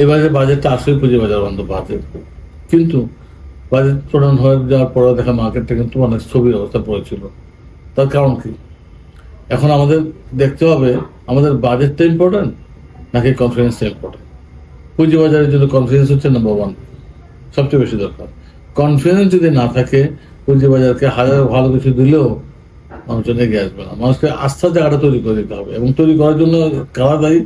এবারে বাজেটটা আসলে পুঁজিবাজার বান্ধব বাজেট, কিন্তু বাজেট প্রণয়ন হয়ে যাওয়ার পরে দেখা মার্কেটটা কিন্তু অনেক স্থবির অবস্থা পড়েছিল। তার কারণ কি? এখন আমাদের দেখতে হবে আমাদের বাজেটটা ইম্পর্টেন্ট নাকি কনফিডেন্সটা ইম্পর্টেন্ট। পুঁজিবাজারের জন্য কনফিডেন্স হচ্ছে নাম্বার ওয়ান, সবচেয়ে বেশি দরকার। কনফিডেন্স যদি না থাকে, পুঁজিবাজারকে হাজার ভালো কিছু দিলেও মানুষজন এগিয়ে আসবে না। মানুষকে আস্থার জায়গাটা তৈরি করে দিতে হবে, এবং তৈরি করার জন্য কারা দায়ী?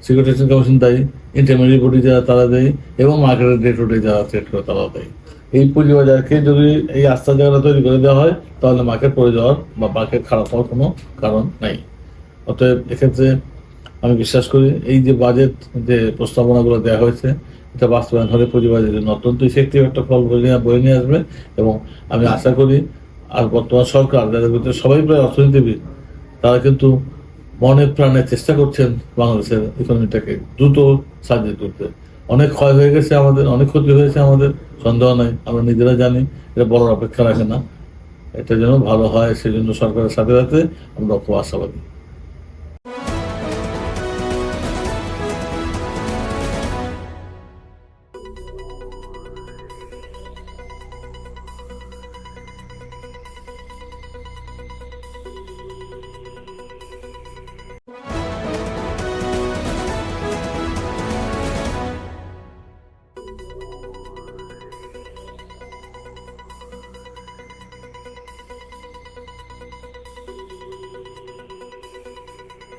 সিকিউরিটি কমিশন দায়ী, ইন্টারমিডিয়েট বডি যারা তারা দেয়, এবং মার্কেটের ডে টু ডে যারা ট্রেড করে তারা দেয়। এই পুঁজিবাজারকে যদি এই আস্থার জায়গাটা তৈরি করে দেওয়া হয়, তাহলে মার্কেট পড়ে যাওয়ার বা মার্কেট খারাপ হওয়ার কোনো কারণ নাই। অতএব এক্ষেত্রে আমি বিশ্বাস করি এই যে বাজেট যে প্রস্তাবনাগুলো দেওয়া হয়েছে, এটা বাস্তবায়ন হলে পুঁজিবাজারের জন্য অত্যন্ত ইফেক্টিভ একটা ফল বয়ে নিয়ে আসবে। এবং আমি আশা করি আর বর্তমান সরকার যাদের ভিতরে সবাই প্রায় অর্থনীতিবিদ, তারা কিন্তু মনে প্রাণে চেষ্টা করছেন বাংলাদেশের ইকোনমিটাকে দ্রুত সার্জিত করতে। অনেক ক্ষয় হয়ে গেছে আমাদের, অনেক ক্ষতি হয়েছে আমাদের, সন্দেহ নাই, আমরা নিজেরা জানি। এটা বলার অপেক্ষা রাখে না। এটা যেন ভালো হয় সেজন্য সরকারের সাথে সাথে আমরা খুব আশাবাদী।